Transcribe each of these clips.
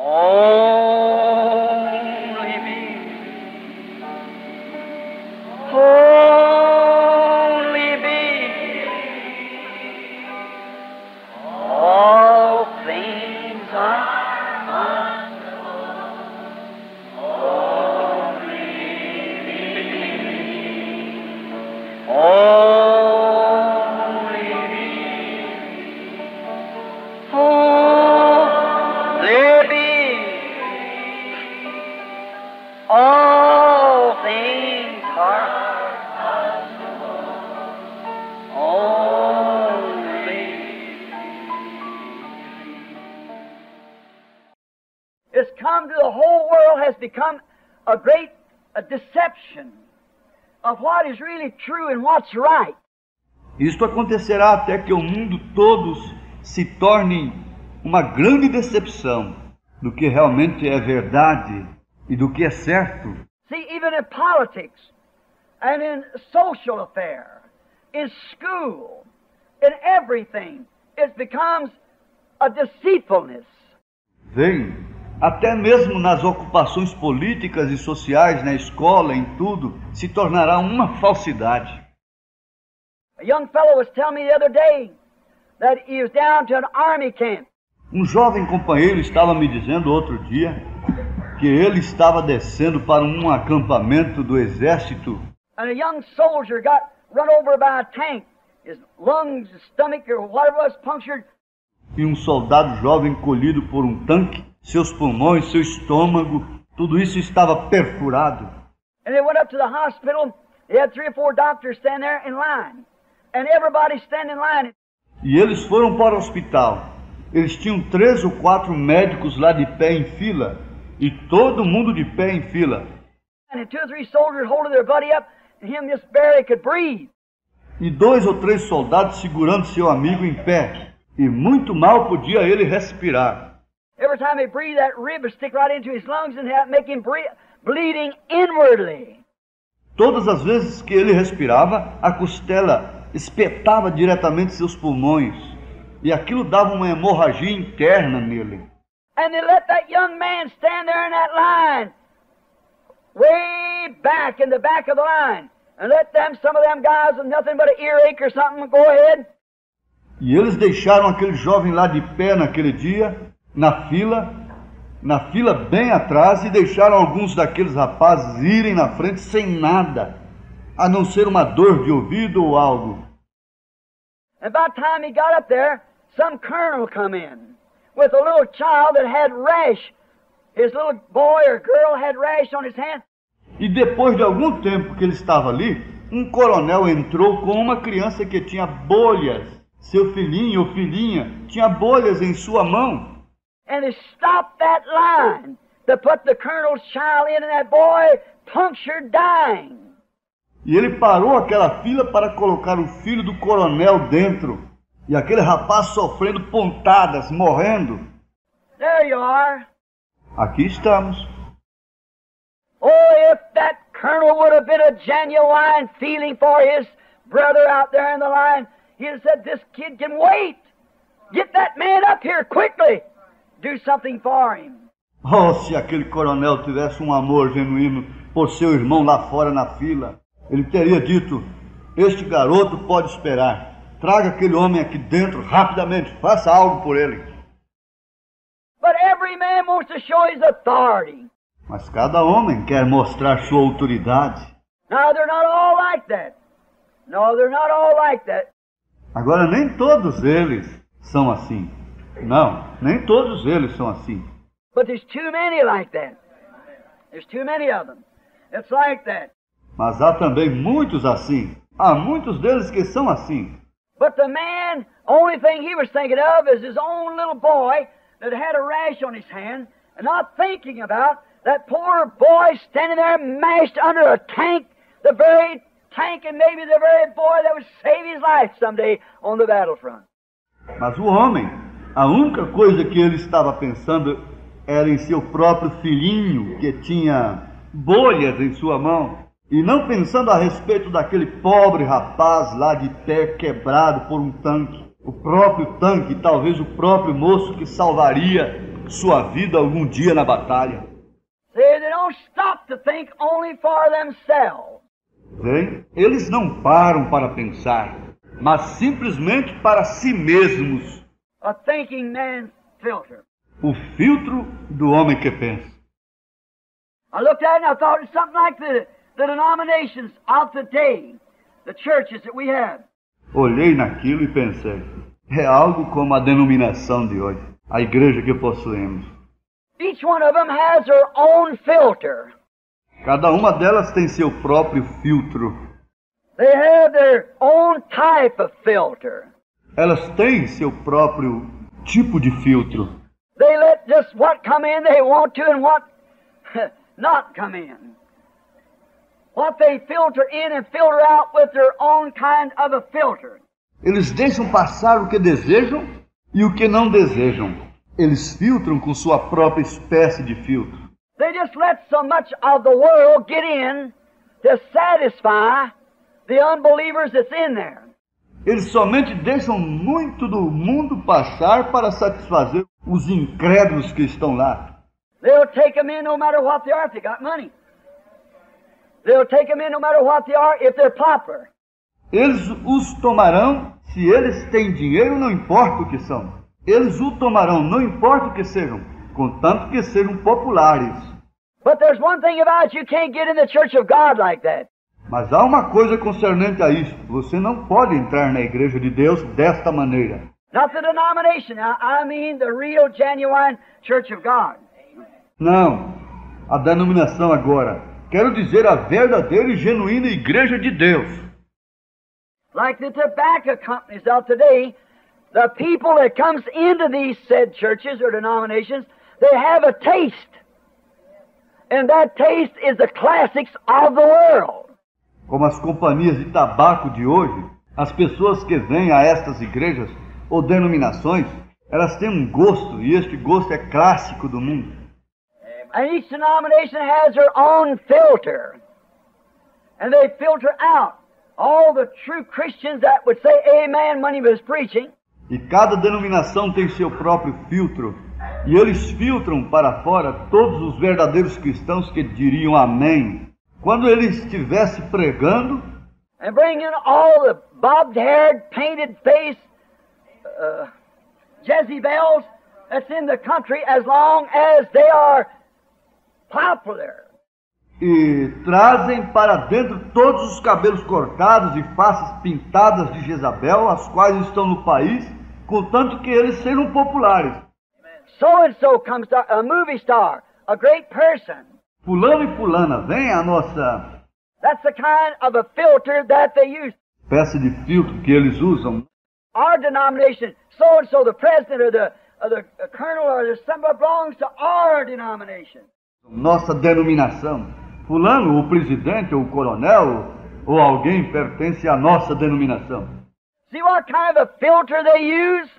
Only me. Only me. All things are possible. Only me. Only me. Only me. All things are possible. Only. It's come to the whole world, has become a great deception of what is really true and what's right. Isto acontecerá até que o mundo todos se tornem uma grande decepção do que realmente é verdade e do que é certo. See, even in politics and in social affair, in school, in everything, it becomes a deceitfulness. Vem, até mesmo nas ocupações políticas e sociais, na escola, em tudo, se tornará uma falsidade. A young fellow was telling me the other day that he was down to an army camp. Um jovem companheiro estava me dizendo outro dia que ele estava descendo para um acampamento do exército. And a young soldier got run over by a tank. His lungs, his stomach, or whatever was punctured. E um soldado jovem colhido por um tanque, seus pulmões, seu estômago, tudo isso estava perfurado. And they went up to the hospital. They had 3 or 4 doctors standing there in line. And everybody standing in line. E eles foram para o hospital. Eles tinham 3 ou 4 médicos lá de pé em fila. E todo mundo de pé em fila. And 2 or 3 soldiers holding their buddy up. And him just barely could breathe. E 2 ou 3 soldados segurando seu amigo em pé. E muito mal podia ele respirar. Every time he breathed, that rib would stick right into his lungs and make him bleeding inwardly. Todas as vezes que ele respirava, a costela espetava diretamente seus pulmões. E aquilo dava uma hemorragia interna nele. And they let that young man stand there in that line, way back in the back of the line, and let some of them guys with nothing but an earache or something go ahead. E eles deixaram aquele jovem lá de pé naquele dia, na fila bem atrás, e deixaram alguns daqueles rapazes irem na frente sem nada, a não ser uma dor de ouvido ou algo. And by the time he got up there, some colonel come in with a little child that had rash. His little boy or girl had rash on his hand. E depois de algum tempo que ele estava ali, um coronel entrou com uma criança que tinha bolhas. Seu filhinho ou filhinha tinha bolhas em sua mão. And they stopped that line to put the colonel's child in, and that boy punctured, dying. E ele parou aquela fila para colocar o filho do coronel dentro. E aquele rapaz sofrendo pontadas, morrendo. There you are. Aqui estamos. Oh, if that colonel would have been a genuine feeling for his brother out there in the line, he'd have said, this kid can wait. Get that man up here quickly. Do something for him. Oh, se aquele coronel tivesse um amor genuíno por seu irmão lá fora na fila, ele teria dito, este garoto pode esperar. Traga aquele homem aqui dentro rapidamente, faça algo por ele. But every man wants to show his authority. Mas cada homem quer mostrar sua autoridade. Now, they're not all like that. No, they're not all like that. Agora, nem todos eles são assim. Não, nem todos eles são assim. But there's too many like that. There's too many of them. It's like that. Mas há também muitos assim. Há muitos deles que são assim. But the man, only thing he was thinking of is his own little boy that had a rash on his hand, and not thinking about that poor boy standing there mashed under a tank, the very tank and maybe the very boy that would save his life someday on the battlefront. Mas o homem, a única coisa que ele estava pensando era em seu próprio filhinho, que tinha bolhas em sua mão. E não pensando a respeito daquele pobre rapaz lá de pé quebrado por um tanque. O próprio tanque, talvez o próprio moço que salvaria sua vida algum dia na batalha. See, they don't stop to think only for themselves. Bem, eles não param para pensar, mas simplesmente para si mesmos. A thinking man's filter. O filtro do homem que pensa. I looked at it and I thought it's something like the denominations of today, the churches that we have. Olhei naquilo e pensei, é algo como a denominação de hoje, a igreja que possuímos. Each one of them has their own filter. Cada uma delas tem seu próprio filtro. They have their own type of filter. Elas têm seu próprio tipo de filtro. They let just what come in they want to and what not come in. What they filter in and filter out with their own kind of a filter. Eles deixam passar o que desejam e o que não desejam. Eles filtram com sua própria espécie de filtro. They just let so much of the world get in to satisfy the unbelievers that's in there. Eles somente deixam muito do mundo passar para satisfazer os incrédulos que estão lá. They'll take them in no matter what they are if they got money. They'll take them in no matter what they are if they're popular. Eles os tomarão se eles têm dinheiro, não importa o que são. Eles o tomarão, não importa o que sejam, contanto que sejam populares. But there's one thing about it, you can't get in the church of God like that. Mas há uma coisa concernente a isso. Você não pode entrar na igreja de Deus desta maneira. Not the denomination. I mean the real, genuine church of God. Não, a denominação agora. Quero dizer a verdadeira e genuína igreja de Deus. Like the tobacco companies of today, the people that comes into these said churches or denominations, they have a taste. And that taste is the classics of the world. Como as companhias de tabaco de hoje, as pessoas que vêm a estas igrejas ou denominações, elas têm um gosto, e este gosto é clássico do mundo. And each denomination has their own filter. And they filter out all the true Christians that would say amen when he was preaching. E cada denominação tem seu próprio filtro. E eles filtram para fora todos os verdadeiros cristãos que diriam amém quando ele estivesse pregando. And bring in all the bobbed-haired, painted-faced Jezebels that's in the country as long as they are popular. E trazem para dentro todos os cabelos cortados e faces pintadas de Jezabel, as quais estão no país, contanto que eles sejam populares. So-and-so comes to a movie star, a great person. Fulano e fulana, vem a nossa That's the kind of a filter that they use. espécie de filtro que eles usam. Our denomination, so-and-so, the president or the colonel or the somebody belongs to our denomination. Nossa denominação. Fulano, o presidente, ou o coronel, ou alguém pertence à nossa denominação. See what kind of a filter they use?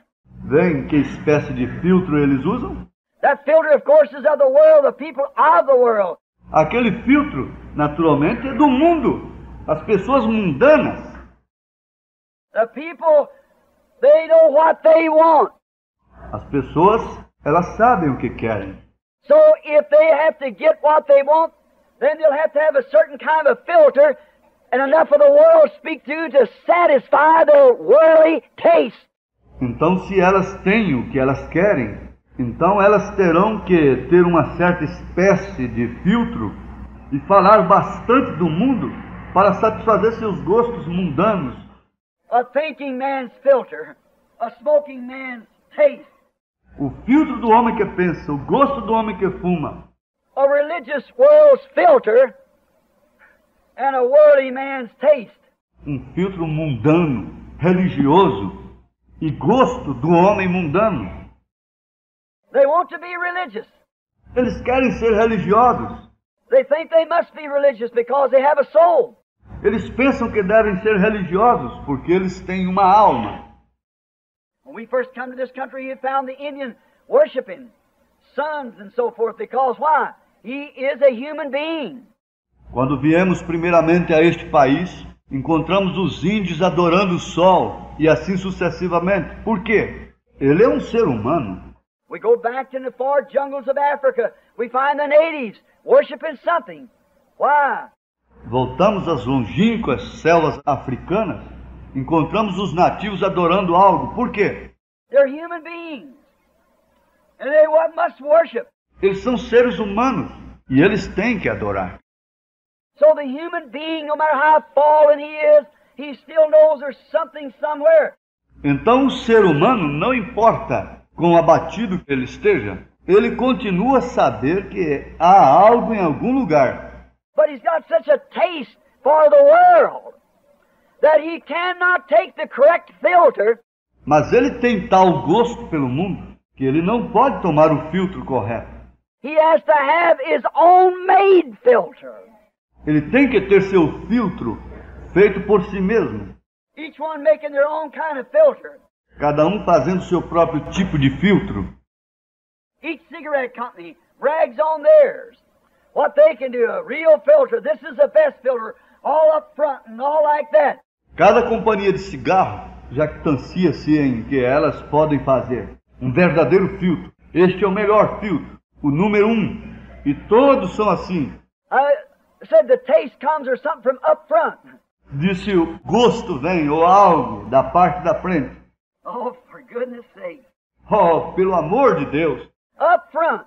Vem que espécie de filtro eles usam? That filter, of course, is of the world, the people of the world. Aquele filtro, naturalmente, é do mundo. As pessoas mundanas. The people, they know what they want. As pessoas, elas sabem o que querem. So if they have to get what they want, then they'll have to have a certain kind of filter and enough of the world speak to satisfy their worldly taste. Então, se elas têm o que elas querem, então elas terão que ter uma certa espécie de filtro e falar bastante do mundo para satisfazer seus gostos mundanos. A thinking man's filter, a smoking man's taste, O filtro do homem que pensa, o gosto do homem que fuma. a religious world's filter, and a worldly man's taste. Um filtro mundano, religioso e gosto do homem mundano. They want to be religious. Eles querem ser religiosos. They think they must be religious because they have a soul. Eles pensam que devem ser religiosos porque eles têm uma alma. When we first come to this country, you found the Indian worshiping suns and so forth because why? He is a human being. Quando viemos primeiramente a este país, encontramos os índios adorando o sol e assim sucessivamente. Por quê? Ele é um ser humano. We go back to the far jungles of Africa. We find the natives worshiping something. Why? Voltamos às longínquas selvas africanas, encontramos os nativos adorando algo. Por quê? They're human beings. And they must worship. Eles são seres humanos e eles têm que adorar. So the human being, no matter how fallen he still knows there's something somewhere. Então o ser humano, não importa quão abatido que ele esteja, ele continua a saber que há algo em algum lugar. But he's got such a taste for the world that he cannot take the correct filter. Mas ele tem tal gosto pelo mundo que ele não pode tomar o filtro correto. He has to have his own made filter. Ele tem que ter seu filtro feito por si mesmo. Each one making their own kind of filter. Cada um fazendo seu próprio tipo de filtro. Each cigarette company brags on theirs. What they can do, a real filter. This is the best filter, all up front and all like that. Cada companhia de cigarro jactancia-se em que elas podem fazer um verdadeiro filtro. Este é o melhor filtro, o número 1. E todos são assim. I said the taste comes or something from up front. Disse o gosto vem ou algo da parte da frente. Oh, for goodness sake. Oh, pelo amor de Deus. Up front.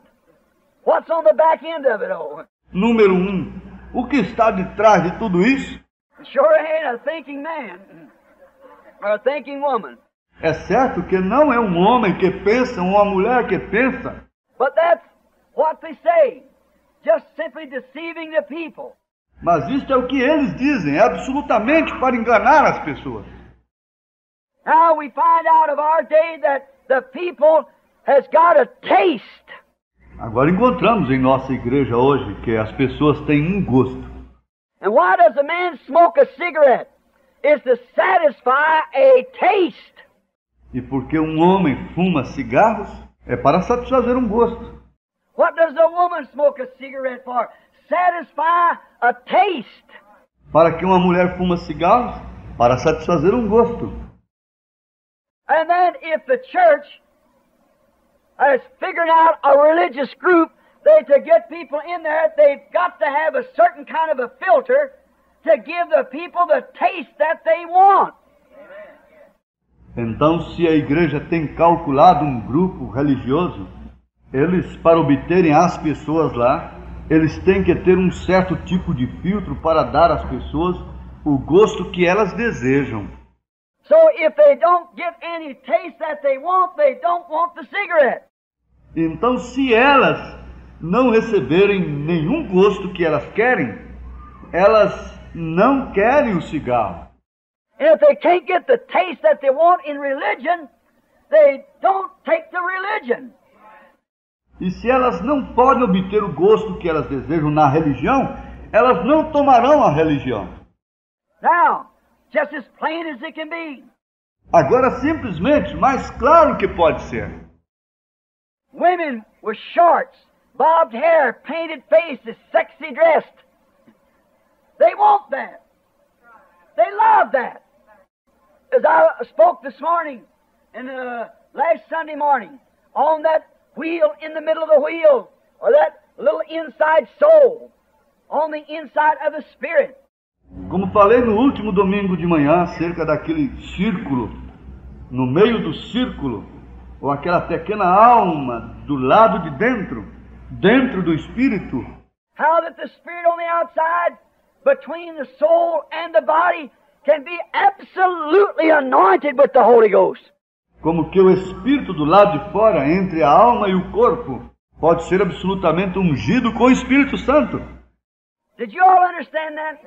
What's on the back end of it all? Número 1. O que está de trás de tudo isso? Sure ain't a thinking man or a thinking woman. É certo que não é um homem que pensa, uma mulher que pensa. But that's what they say. Just simply deceiving the people. Mas isto é o que eles dizem, é absolutamente para enganar as pessoas. Now we find out of our day that the people has got a taste. Agora encontramos em nossa igreja hoje que as pessoas têm um gosto. And why does a man smoke a cigarette? It's to satisfy a taste. E porque um homem fuma cigarros, é para satisfazer um gosto. What does a woman smoke a cigarette for? Satisfy a taste. Para que uma mulher fuma cigarros? Para satisfazer um gosto. And then if the church is figuring out a religious group, to get people in there, they've got to have a certain kind of a filter to give the people the taste that they want. Então, se a igreja tem calculado um grupo religioso, eles, para obterem as pessoas lá, eles têm que ter um certo tipo de filtro para dar às pessoas o gosto que elas desejam. So if they don't get any taste that they don't want the cigarette. Então, se elas não receberem nenhum gosto que elas querem, elas não querem o cigarro. And if they can't get the taste that they want in religion, they don't take the religion. E se elas não podem obter o gosto que elas desejam na religião, elas não tomarão a religião. Now, just as plain as it can be. Agora, simplesmente, mais claro que pode ser. Women with shorts, bobbed hair, painted faces, sexy dressed. They want that. They love that. As I spoke this morning, and last Sunday morning, on that wheel in the middle of the wheel, or that little inside soul, on the inside of the Spirit. Como falei no último domingo de manhã, acerca daquele círculo, no meio do círculo, ou aquela pequena alma do lado de dentro, dentro do Espírito. How that the Spirit on the outside, between the soul and the body, can be absolutely anointed with the Holy Ghost. Como que o Espírito do lado de fora, entre a alma e o corpo, pode ser absolutamente ungido com o Espírito Santo. Did you all understand that?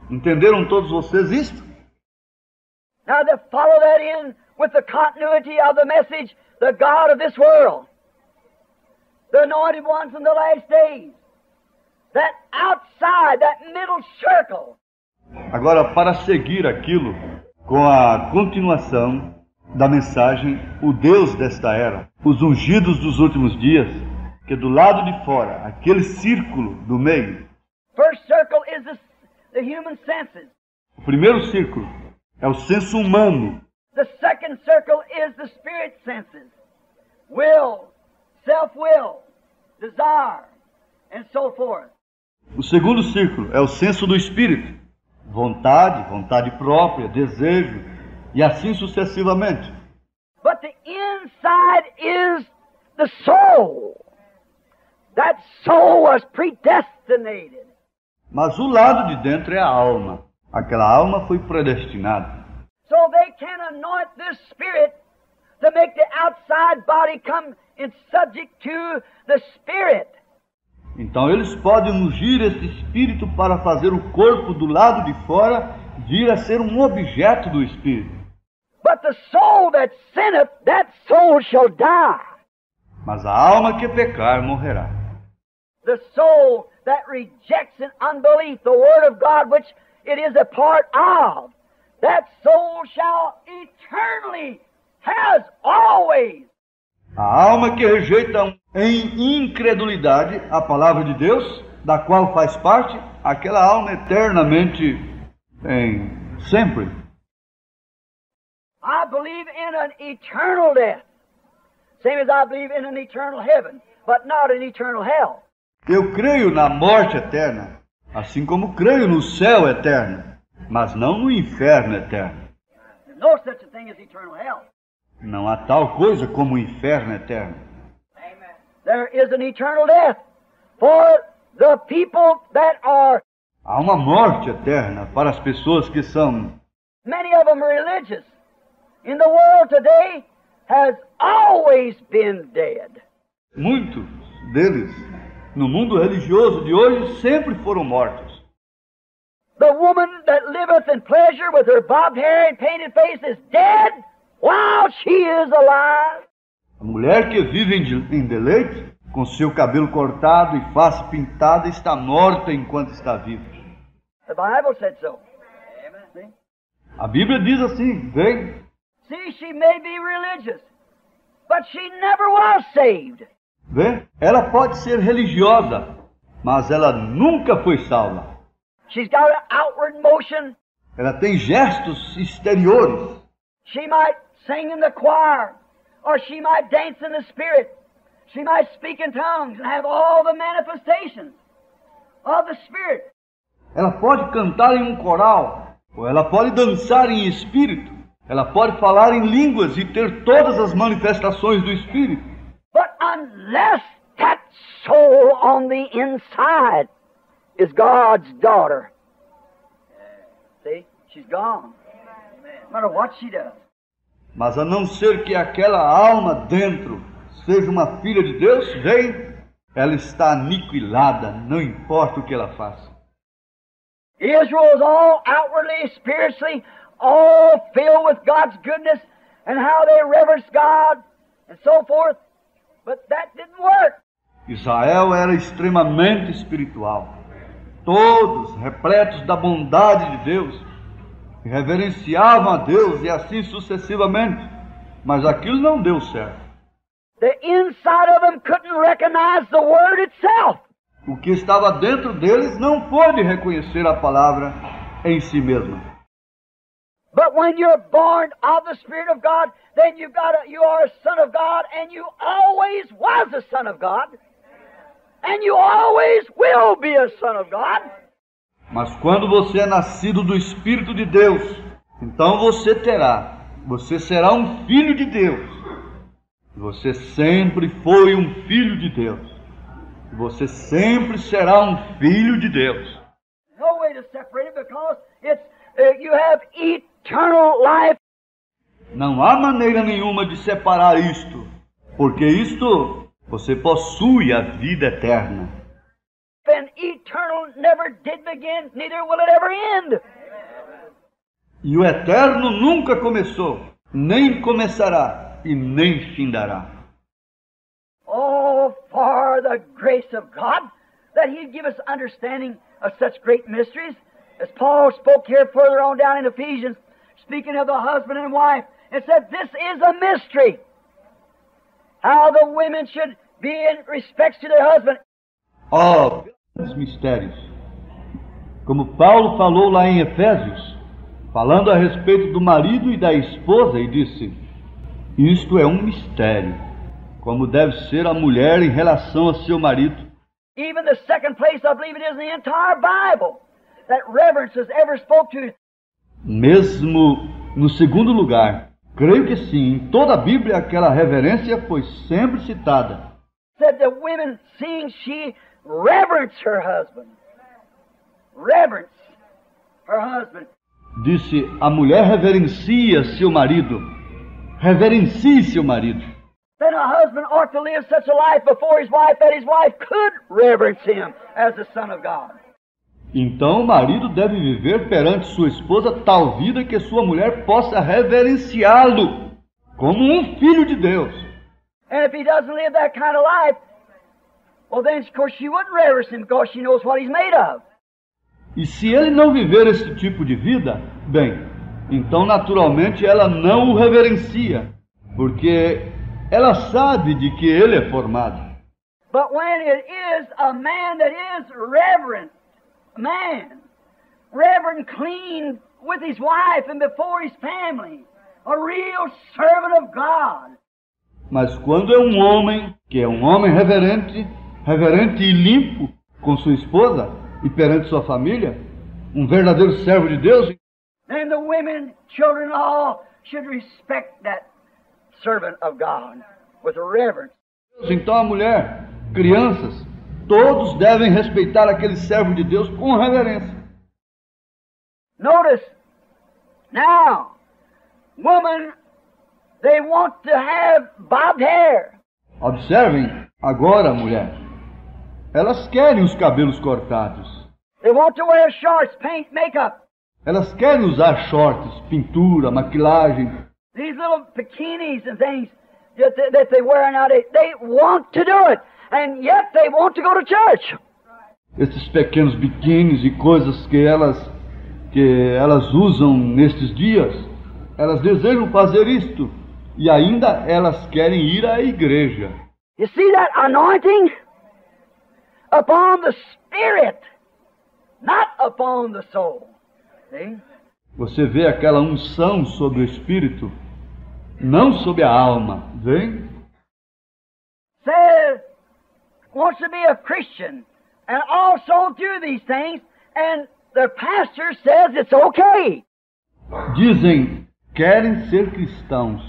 Entenderam todos vocês isto? Now to follow that in with the continuity of the message, the God of this world, the anointed ones in the last days, that outside, that middle circle. Agora, para seguir aquilo com a continuação da mensagem, o Deus desta era, os ungidos dos últimos dias, que do lado de fora, aquele círculo do meio. First circle is the human senses. O primeiro círculo é o senso humano. The second circle is the spirit senses. will, self-will, desire, and so forth. O segundo círculo é o senso do espírito. Vontade, vontade própria, desejo, e assim sucessivamente. But the inside is the soul. That soul was predestinated. Mas o lado de dentro é a alma. Aquela alma foi predestinada. So they can anoint this spirit to make the outside body come in subject to the spirit. Então eles podem ungir esse espírito para fazer o corpo do lado de fora vir a ser um objeto do espírito. But the soul that sinneth, that soul shall die. Mas a alma que pecar morrerá. The soul that rejects in unbelief the word of God, which it is a part of, that soul shall eternally, has always. A alma que rejeita em incredulidade a palavra de Deus, da qual faz parte, aquela alma eternamente, sempre. I believe in an eternal death, same as I believe in an eternal heaven, but not an eternal hell. Eu creio na morte eterna, assim como creio no céu eterno, mas não no inferno eterno. There's no such a thing as eternal hell. Não há tal coisa como o inferno eterno. Amen. There is an eternal death for the people that are. Há uma morte eterna para as pessoas que são. Many of them are religious. In the world today has always been dead. Muitos deles, no mundo religioso de hoje, sempre foram mortos. The woman that liveth in pleasure with her bobbed hair and painted face is dead while she is alive. A mulher que vive em deleite, com seu cabelo cortado e face pintada, está morta enquanto está viva. The Bible said so. See? A Bíblia diz assim, vem. See, she may be religious, but she never was saved. Vê? Ela pode ser religiosa, mas ela nunca foi salva. She's got an outward motion. Ela tem gestos exteriores. She might sing in the choir, or she might dance in the Spirit. She might speak in tongues and have all the manifestations of the Spirit. Ela pode cantar em um coral, ou ela pode dançar em espírito. Ela pode falar em línguas e ter todas as manifestações do espírito. But unless that soul on the inside is God's daughter, see, she's gone. No matter what she does. Mas a não ser que aquela alma dentro seja uma filha de Deus, vem, ela está aniquilada, não importa o que ela faça. Israel is all outwardly, spiritually, all filled with God's goodness and how they reverence God and so forth. But that didn't work. Israel era extremamente espiritual. Todos repletos da bondade de Deus, reverenciavam a Deus e assim sucessivamente. Mas aquilo não deu certo. The inside of them couldn't recognize the word itself. O que estava dentro deles não pôde reconhecer a palavra em si mesma. But when you're born of the Spirit of God, then you are a son of God, and you always was a son of God, and you always will be a son of God. Mas quando você é nascido do Espírito de Deus, então você será um filho de Deus. Você sempre foi um filho de Deus. Você sempre será um filho de Deus. No way to separate it because it's you have eternal life. Não há maneira nenhuma de separar isto, porque isto você possui a vida eterna. And eternal never did begin, neither will it ever end. E o eterno nunca começou, nem começará e nem findará. Oh, for the grace of God, that He'd give us understanding of such great mysteries, as Paul spoke here further on down in Ephesians, speaking of the husband and wife, and said, this is a mystery. How the women should be in respect to their husband. Oh, grandes mistérios. Como Paulo falou lá em Efésios, falando a respeito do marido e da esposa, e disse, isto é um mistério. como deve ser a mulher em relação a seu marido. Even the second place, I believe it is in the entire Bible, that reverence is ever spoke to. Mesmo no segundo lugar, creio que sim, em toda a Bíblia aquela reverência foi sempre citada. Said the women, seeing she reverenced her husband. Reverence her husband. Disse, a mulher reverencia seu marido. Reverencie seu marido. Then a husband ought to live such a life before his wife that his wife could reverence him as the Son of God. Então o marido deve viver perante sua esposa tal vida que sua mulher possa reverenciá-lo como um filho de Deus. And if he doesn't live that kind of life, well then of course she wouldn't reverence him because she knows what he's made of. E se ele não viver esse tipo de vida, bem, então naturalmente ela não o reverencia, porque ela sabe de que ele é formado. But when it is a man that is reverent, reverent, clean with his wife and before his family, a real servant of God. Mas quando é um homem, que é um homem reverente e limpo com sua esposa e perante sua família, um verdadeiro servo de Deus, then the women, children, all should respect that servant of God with reverence. Então a mulher, crianças, todos devem respeitar aquele servo de Deus com reverência. Notice, now, women, they want to have bobbed hair. Observem agora, mulher. Elas querem os cabelos cortados. They want to wear shorts, paint, makeup. Elas querem usar shorts, pintura, maquilagem. These little bikinis and things that they wear nowadays, they want to do it, and yet they want to go to church. Esses pequenos biquínis e coisas que elas usam nestes dias, elas desejam fazer isto, e ainda elas querem ir à igreja. You see that anointing upon the spirit, not upon the soul. See? Você vê aquela unção sobre o espírito, não sobre a alma, vem? Says, wants to be a Christian, and also do these things, and the pastor says it's okay. Dizem, querem ser cristãos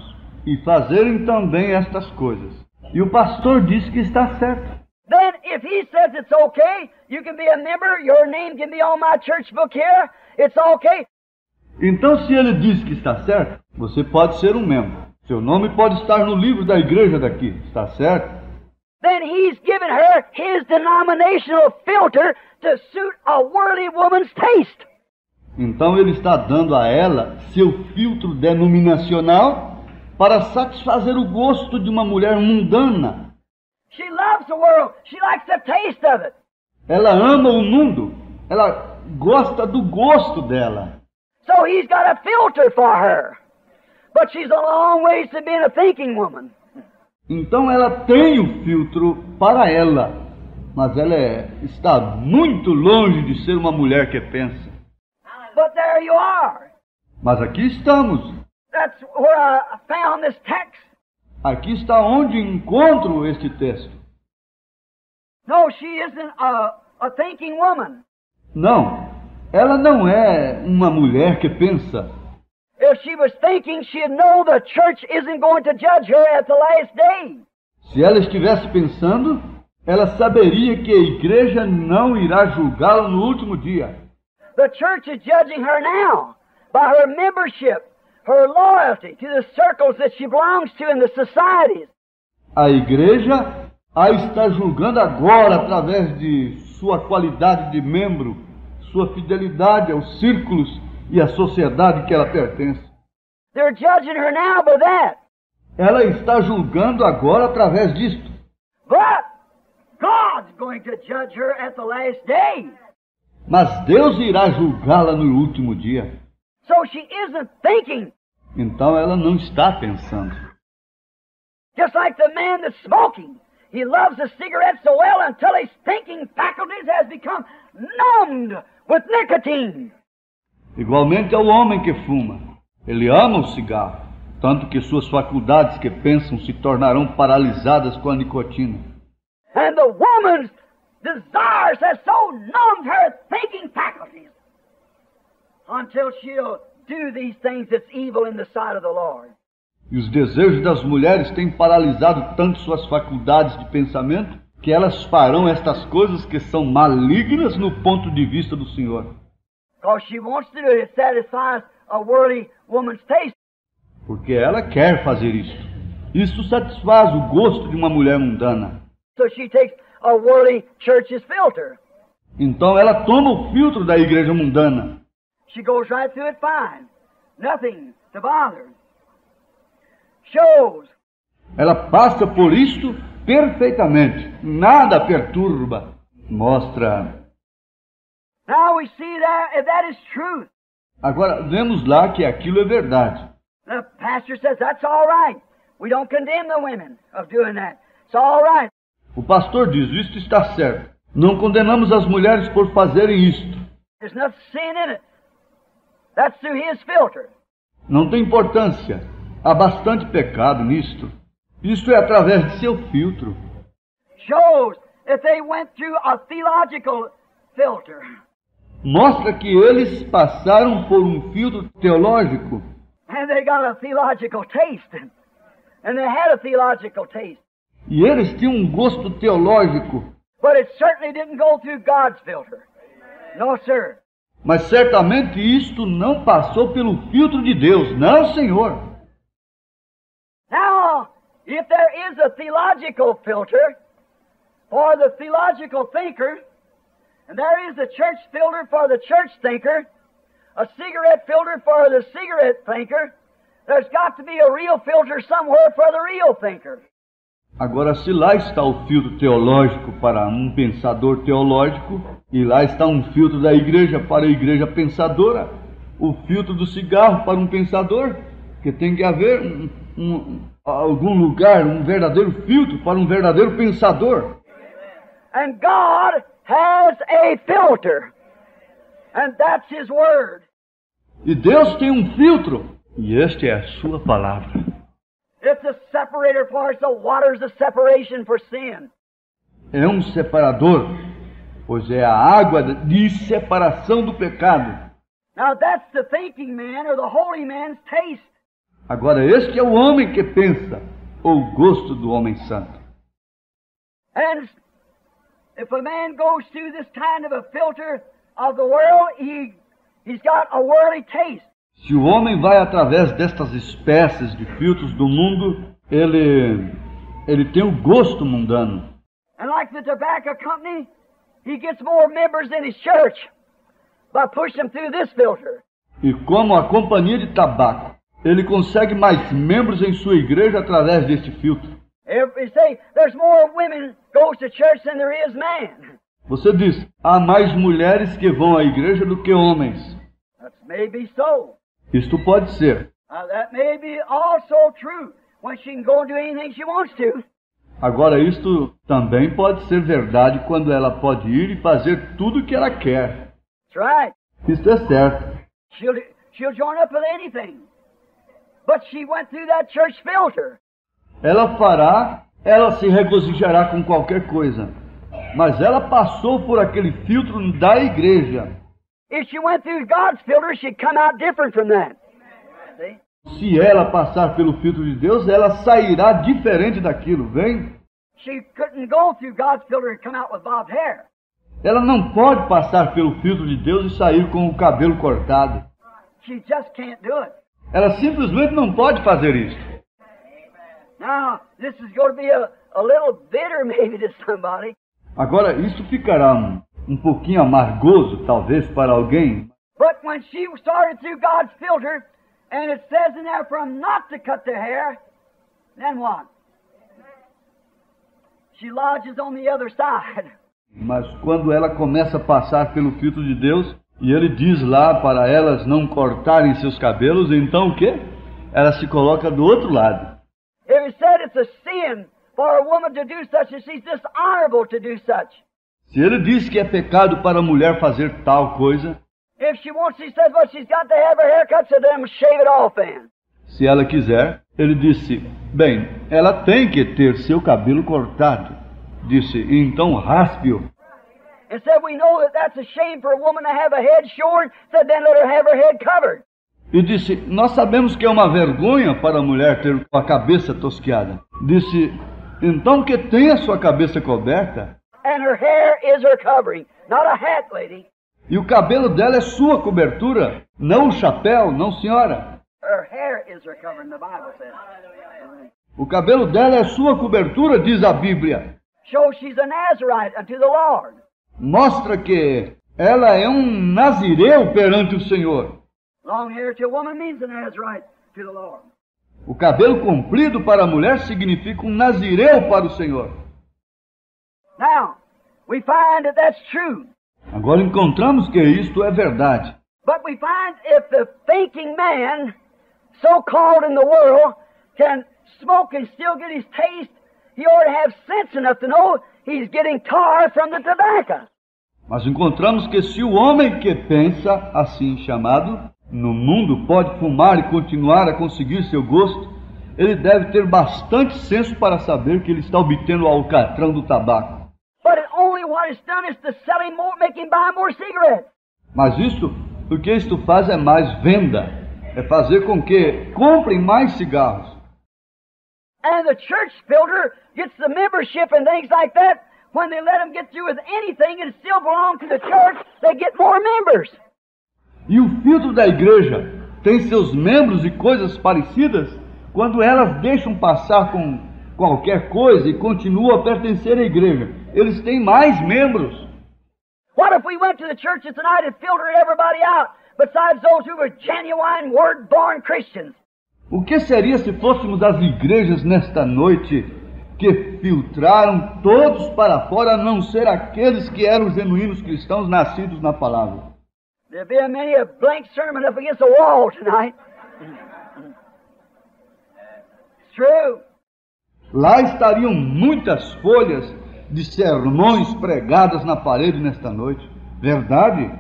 e fazerem também estas coisas. E o pastor diz que está certo. Then if he says it's okay, you can be a member, your name can be on my church book here, it's okay. Então, se ele diz que está certo, você pode ser um membro. Seu nome pode estar no livro da igreja daqui, está certo? Then he's given her his denominational filter to suit a worldly woman's taste. Então ele está dando a ela seu filtro denominacional para satisfazer o gosto de uma mulher mundana. She loves the world. She likes the taste of it. Ela ama o mundo. Ela gosta do gosto dela. So he's got a filter for her. But she's a long ways to being a thinking woman. Então ela tem o filtro para ela, mas ela está muito longe de ser uma mulher que pensa. But there you are. Mas aqui estamos. That's where I found this text. Aqui está onde encontro este texto. No, she isn't a thinking woman. Não, ela não é uma mulher que pensa. If she was thinking, she'd know the church isn't going to judge her at the last day. Se ela estivesse pensando, ela saberia que a igreja não irá julgá-la no último dia. The church is judging her now by her membership, her loyalty to the circles that she belongs to in the societies. A igreja a está julgando agora através de sua qualidade de membro, sua fidelidade aos círculos e à sociedade que ela pertence. They're judging her now by that. Ela está julgando agora através disto. But God's going to judge her at the last day. Mas Deus irá julgá-la no último dia. So she isn't thinking. Então ela não está pensando. Just like the man that's smoking. He loves the cigarette so well until his thinking faculties has become numbed with nicotine. Igualmente ao homem que fuma. Ele ama o cigarro, tanto que suas faculdades que pensam se tornarão paralisadas com a nicotina. And the woman's desires have so numbed her thinking faculties until she'll do these things that's evil in the sight of the Lord. E os desejos das mulheres têm paralisado tanto suas faculdades de pensamento que elas farão estas coisas que são malignas no ponto de vista do Senhor. Because she wants to do it. It satisfies a worldly woman's taste. Porque ela quer fazer isso. Isso satisfaz o gosto de uma mulher mundana. So she takes a worldly church's filter. Então ela toma o filtro da igreja mundana. She goes right through it fine. Nothing to bother. Shows. Ela passa por isto perfeitamente. Nada perturba. Mostra. Now we see that if that is truth. Agora, vemos lá que aquilo é verdade. The pastor says that's all right. We don't condemn the women of doing that. It's all right. O pastor diz, isto está certo. Não condenamos as mulheres por fazerem isto. There's no sin in it. That's through his filter. Não tem importância. Há bastante pecado nisto. Isto é através de seu filtro. Shows that they went through a theological filter. Mostra que eles passaram por um filtro teológico. And they got a theological taste. And they had a theological taste. E eles tinham um gosto teológico. But it certainly didn't go through God's filter. No, sir. Mas certamente isto não passou pelo filtro de Deus. Não, Senhor. Now, if there is a theological filter for the theological thinker, and there is a church filter for the church thinker, a cigarette filter for the cigarette thinker, there's got to be a real filter somewhere for the real thinker. Agora, se lá está o filtro teológico para um pensador teológico, e lá está um filtro da igreja para a igreja pensadora, o filtro do cigarro para um pensador, que tem que haver algum lugar, um verdadeiro filtro para um verdadeiro pensador. And God has a filter, and that's His Word. E Deus tem um filtro, e este é a sua palavra. It's a separator for us, the water's a separation for sin. É um separador, pois é a água de separação do pecado. Now that's the thinking man or the holy man's taste. Agora este é o homem que pensa, ou o gosto do homem santo. And if a man goes through this kind of a filter of the world, he's got a worldly taste. Se o homem vai através destas espécies de filtros do mundo, ele tem o gosto mundano. And like the tobacco company, he gets more members in his church by pushing them through this filter. E como a companhia de tabaco, ele consegue mais membros em sua igreja através deste filtro. If say there's more women goes to church than there is men. Você diz, há mais mulheres que vão à igreja do que homens. That's maybe so. Isto pode ser. That may be also true when she can go and do anything she wants to. Agora, isto também pode ser verdade quando ela pode ir e fazer tudo o que ela quer. That's right. Isto é certo. She'll join up with anything. But she went through that church filter. Ela se regozijará com qualquer coisa. Mas ela passou por aquele filtro da igreja. If she went through God's filter, she'd come out different from that. See? Se ela passar pelo filtro de Deus, ela sairá diferente daquilo, vem? She couldn't go through God's filter and come out with bobbed hair. Ela não pode passar pelo filtro de Deus e sair com o cabelo cortado. She just can't do it. Ela simplesmente não pode fazer isso. Now, this is going to be a little bitter maybe to somebody. Agora, isso ficará um pouquinho amargoso, talvez, para alguém. But when she started through God's filter, and it says in there for them not to cut their hair, then what? She lodges on the other side. Mas quando ela começa a passar pelo filtro de Deus, e ele diz lá para elas não cortarem seus cabelos, então o quê? Ela se coloca do outro lado. If it said it's a sin for a woman to do such, and she's dishonorable to do such. Se ele diz que é pecado para a mulher fazer tal coisa, If she wants, she says, well, she's got to have her hair cut, so then shave it off then. se ela quiser. Ele disse, bem, ela tem que ter seu cabelo cortado. Disse, então raspe-o. And said, we know that that's a shame for a woman to have a head shorn, said then let her have her head covered. E disse, nós sabemos que é uma vergonha para a mulher ter a cabeça tosquiada. Disse, então que tenha sua cabeça coberta. And her hair is her covering, not a hat, lady. E o cabelo dela é sua cobertura, não o chapéu, não senhora. Her hair is her covering, the Bible says. O cabelo dela é sua cobertura, diz a Bíblia. Shows she's a Nazarite unto the Lord. Mostra que ela é um nazireu perante o Senhor. Long hair to a woman means a Nazarite to the Lord. O cabelo comprido para a mulher significa um nazireu para o Senhor. Now, we find that that's true. Agora encontramos que isto é verdade. But we find if the thinking man, so-called in the world, can smoke and still get his taste, he ought to have sense enough to know he's getting tar from the tobacco. Mas encontramos que se o homem que pensa, assim chamado, no mundo pode fumar e continuar a conseguir seu gosto, ele deve ter bastante senso para saber que ele está obtendo o alcatrão do tabaco. But only what it's done is to sell him more, make him buy more cigarettes. Mas isto, o que isto faz é mais venda, é fazer com que comprem mais cigarros. And the church filter gets the membership and things like that. When they let them get through with anything and still belong to the church, they get more members. E o filtro da igreja tem seus membros e coisas parecidas quando elas deixam passar com qualquer coisa e continuam a pertencer à igreja. Eles têm mais membros. What if we went to the churches tonight and filtered everybody out, besides those who were genuine, word-born Christians? O que seria se fôssemos às igrejas nesta noite que filtraram todos para fora, a não ser aqueles que eram genuínos cristãos nascidos na palavra? There'd be many a blank sermon up against the wall tonight. It's true. Lá estariam muitas folhas de sermões pregadas na parede nesta noite. Verdade?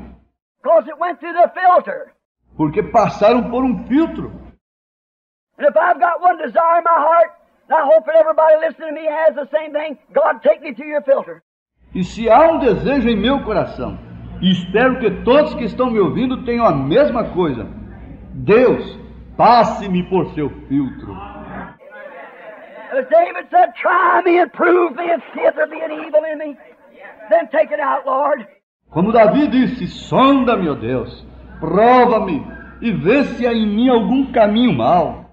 Because it went through the filter. Porque passaram por um filtro. And if I've got one desire in my heart, and I hope that everybody listening to me has the same thing, God, take me through your filter. E se há um desejo em meu coração, e espero que todos que estão me ouvindo tenham a mesma coisa, Deus, passe-me por seu filtro. As David said, try me and prove me and see if there be any evil in me. Then take it out, Lord. Como Davi disse, sonda-me, ó Deus, prova-me e vê se há em mim algum caminho mau.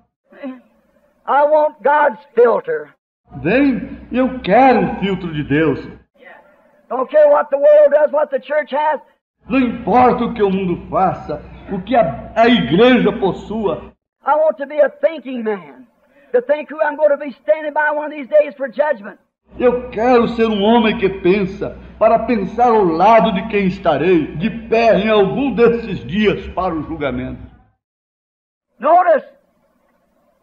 I want God's filter. Vem, eu quero o filtro de Deus. Don't care what the world does, what the church has. Não importa o que o mundo faça, o que a igreja possua. I want to be a thinking man. To think who I'm going to be standing by one of these days for judgment. Eu quero ser um homem que pensa, para pensar ao lado de quem estarei, de pé em algum desses dias para o julgamento. Notice,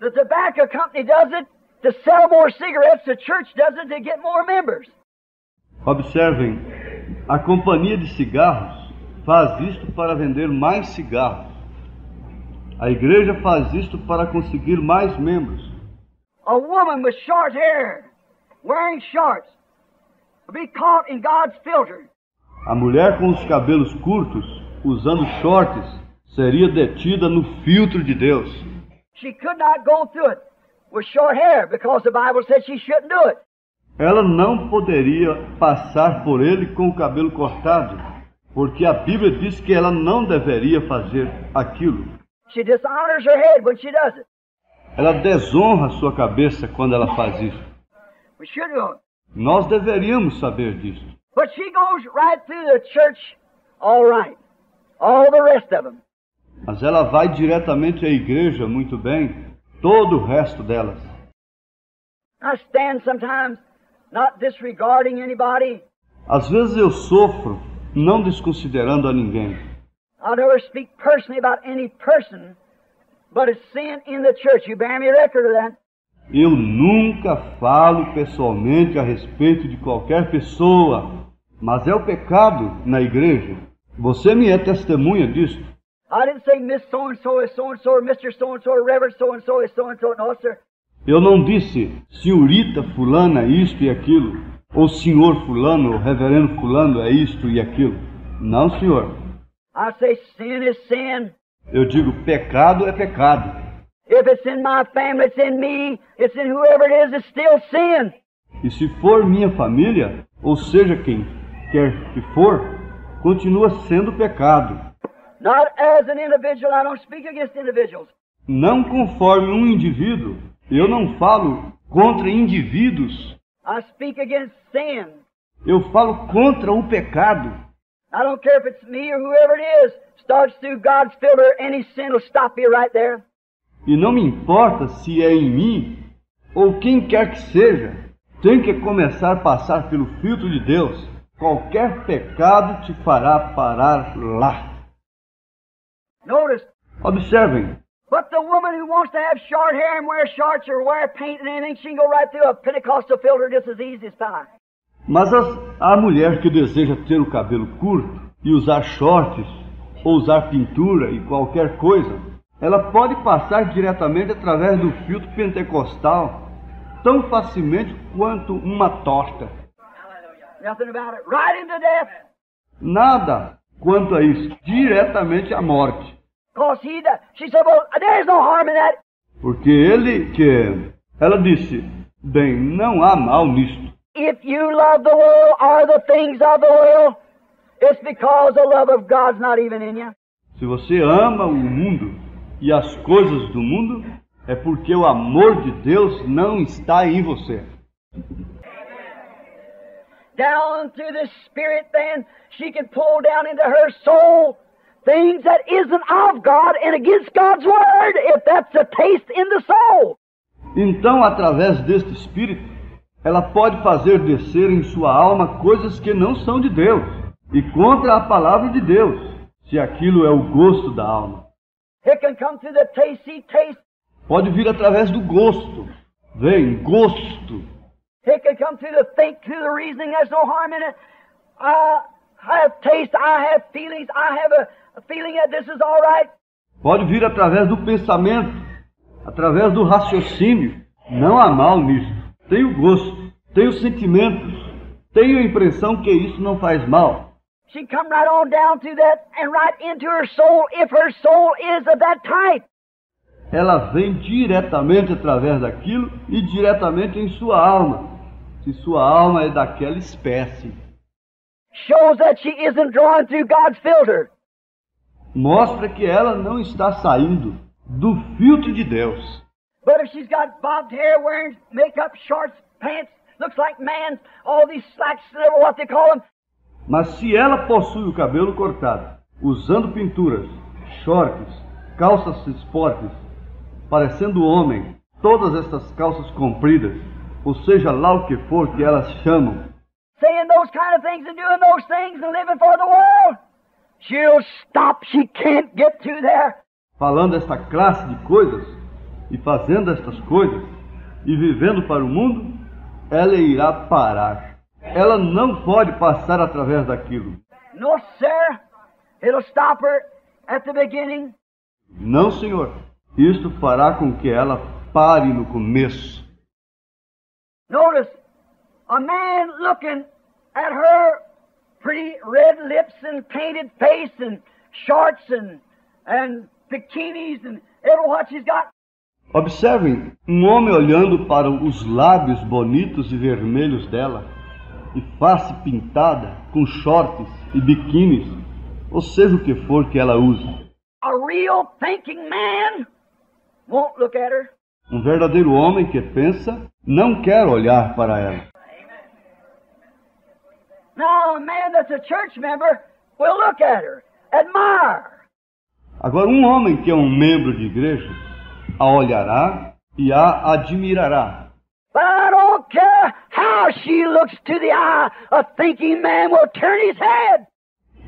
the tobacco company does it to sell more cigarettes. The church does it to get more members. Observem, a companhia de cigarros faz isto para vender mais cigarros. A igreja faz isto para conseguir mais membros. A woman with short hair, wearing shorts, will be caught in God's filter. A mulher com os cabelos curtos, usando shorts, seria detida no filtro de Deus. She could not go through it with short hair because the Bible said she shouldn't do it. Ela não poderia passar por ele com o cabelo cortado, porque a Bíblia diz que ela não deveria fazer aquilo. She dishonors her head when she does it. Ela desonra sua cabeça quando ela faz isso. We should do it. Nós deveríamos saber disso. But she goes right through the church, all right. All the rest of them. Mas ela vai diretamente à igreja, muito bem, todo o resto delas. I stand sometimes not disregarding anybody. Às vezes eu sofro, não desconsiderando a ninguém. I'll never speak personally about any person, but it's sin in the church. You bear me record of that. Eu nunca falo pessoalmente a respeito de qualquer pessoa, mas é o pecado na igreja. Você me é testemunha disso. I didn't say Miss So-and-so is so-and-so, or Mr. So-and-so, or Reverend so-and-so is so-and-so. No, sir. Eu não disse senhorita fulana isto e aquilo, ou senhor fulano, ou reverendo fulano é isto e aquilo. Não, senhor. I say sin is sin. Eu digo pecado é pecado. If it's in my family, it's in me, it's in whoever it is, it's still sin. E se for minha família, ou seja quem quer que for, continua sendo pecado. Not as an individual, I don't speak against individuals. Não conforme um indivíduo, eu não falo contra indivíduos, I speak against sin. eu falo contra o pecado. I don't care if it's me or whoever it is. Starts through God's filter, any sin will stop you right there. E não me importa se é em mim ou quem quer que seja, tem que começar a passar pelo filtro de Deus. Qualquer pecado te fará parar lá. Notice, Observem, but the woman who wants to have short hair and wear shorts or wear paint and anything, she can go right through a Pentecostal filter just as easy as pie. mas a mulher que deseja ter o cabelo curto e usar shorts ou usar pintura e qualquer coisa, ela pode passar diretamente através do filtro pentecostal tão facilmente quanto uma torta. Nothing about it. Right into death. Nada quanto a isso, diretamente à morte. Because she said, well, there's no harm in that. Porque ela disse, bem, não há mal nisto. If you love the world or the things of the world, it's because the love of God's not even in you. Se você ama o mundo e as coisas do mundo, é porque o amor de Deus não está em você. Down through the Spirit, then, she can pull down into her soul things that isn't of God and against God's Word, if that's a taste in the soul. Então, através deste Espírito, ela pode fazer descer em sua alma coisas que não são de Deus e contra a palavra de Deus, se aquilo é o gosto da alma. It can come through the taste, see, taste. Pode vir através do gosto. Vem, gosto. It can come through the think, through the reasoning. There's no harm in it. I have taste, I have feelings, I have a feeling that this is all right. Pode vir através do pensamento, através do raciocínio. Não há mal nisso. Tenho gosto, tenho sentimentos, tenho a impressão que isso não faz mal. She come right on down through that and right into her soul, if her soul is of that type. Ela vem diretamente através daquilo e diretamente em sua alma, se sua alma é daquela espécie. Shows that she isn't drawn through God's filter. Mostra que ela não está saindo do filtro de Deus. But if she's got bobbed hair, wearing makeup, shorts, pants, looks like man, all these slacks, what they call them. Mas se ela possui o cabelo cortado, usando pinturas, shorts, calças esportes, parecendo homem, todas estas calças compridas, ou seja lá o que for que elas chamam, saying those kind of things and doing those things and living for the world, she'll stop. She can't get to there. falando esta classe de coisas, e fazendo estas coisas, e vivendo para o mundo, ela irá parar. Ela não pode passar através daquilo. No, sir. It'll stop her at the beginning. Não, senhor. Isto fará com que ela pare no começo. Notice, a man looking at her pretty red lips and painted face and shorts and bikinis and everything what she's got. Observem, um homem olhando para os lábios bonitos e vermelhos dela, e face pintada, com shorts e biquínis, ou seja o que for que ela use. A real thinking man won't look at her. Um verdadeiro homem que pensa, não quer olhar para ela. Now, a man that's a church member will look at her, admire. Agora, um homem que é um membro de igreja, a olhará e a admirará. But I don't care how she looks to the eye, a thinking man will turn his head.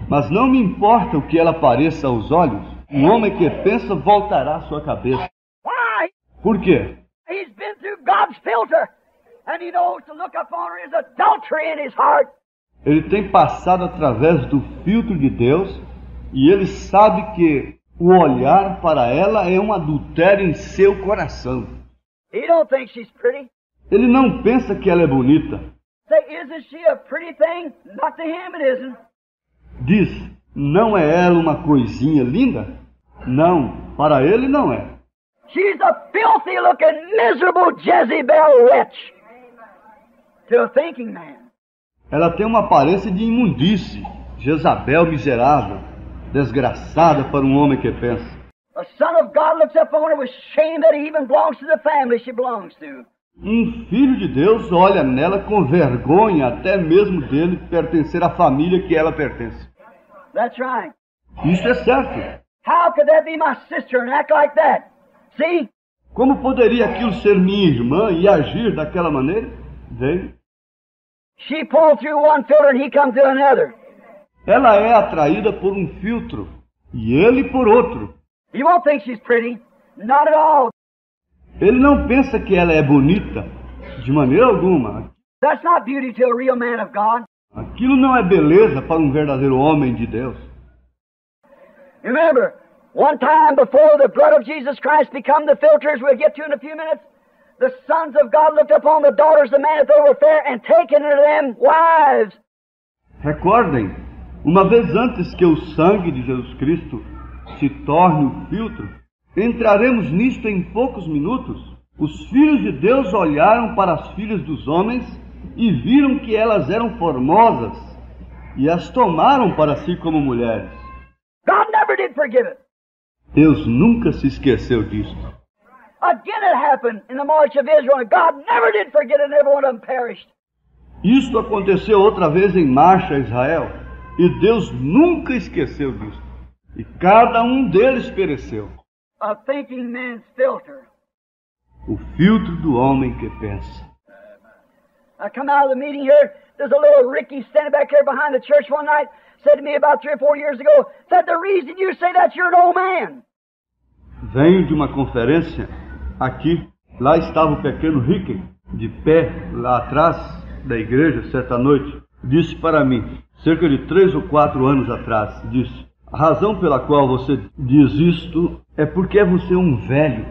Mas não me importa o que ela pareça aos olhos, um homem que pensa voltará sua cabeça. Why? Por quê? He's been through God's filter, and he knows to look upon her as adultery in his heart. Ele tem passado através do filtro de Deus e ele sabe que O olhar para ela é um adultério em seu coração. He don't think she's pretty. Ele não pensa que ela é bonita. Say, isn't she a pretty thing? Not to him it isn't. Diz, não é ela uma coisinha linda? Não, para ele não é. She's a filthy looking, miserable Jezebel witch. To a thinking man. Ela tem uma aparência de imundície, Jezabel miserável, desgraçada para um homem que pensa. A son of God looks up on her with shame that he even belongs to the family she belongs to. Um filho de Deus olha nela com vergonha até mesmo dele pertencer à família que ela pertence. That's right. Isso é certo. How could that be my sister and act like that? See? Como poderia aquilo ser minha irmã e agir daquela maneira? Veio. She pulled through one filter and he come through another. Ela é atraída por um filtro e ele por outro. You won't think she's pretty. Not at all. Ele não pensa que ela é bonita, de maneira alguma. That's not beauty to a real man of God. Aquilo não é beleza para um verdadeiro homem de Deus. Remember, one time before the blood of Jesus Christ become the filters, we'll get to in a few minutes, the sons of God looked upon the daughters of man if they were fair and taken unto them wives. Recordem, uma vez antes que o sangue de Jesus Cristo se torne o filtro, entraremos nisto em poucos minutos. Os filhos de Deus olharam para as filhas dos homens e viram que elas eram formosas e as tomaram para si como mulheres. God never did forgive it. Deus nunca se esqueceu disto. Again it happened in the march of Israel, and God never did forget it, and every one of them perished. Isto aconteceu outra vez em marcha a Israel, e Deus nunca esqueceu disto. E cada um deles pereceu. A thinking man's filter. O filtro do homem que pensa. I come out of the meeting here, there's a little Ricky standing back here behind the church one night, said to me about 3 or 4 years ago, said the reason you say that you're an old man. Venho de uma conferência aqui. Lá estava o pequeno Ricky, de pé, lá atrás da igreja, certa noite. Disse para mim, cerca de 3 ou 4 anos atrás, disse, a razão pela qual você diz isto é porque você é um velho.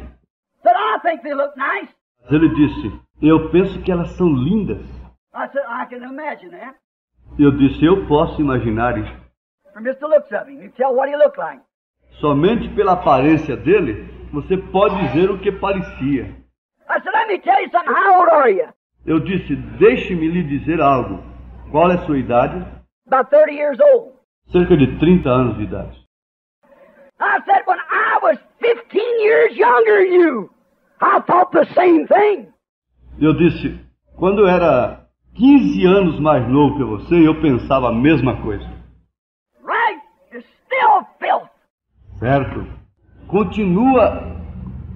Said, I think they look nice. Ele disse, eu penso que elas são lindas. I said, I can imagine that. Eu disse, eu posso imaginar isso. From just the looks of him, you tell what he looked like. Somente pela aparência dele, você pode dizer o que parecia. I said, let me tell you something, how old are you? Eu disse, deixe-me lhe dizer algo. Qual é a sua idade? About 30 years old. Cerca de 30 anos de idade. I said, when I was 15 years younger than you, I thought the same thing. Eu disse, quando eu era 15 anos mais novo que você, eu pensava a mesma coisa. Right? It's still filth. Certo? Continua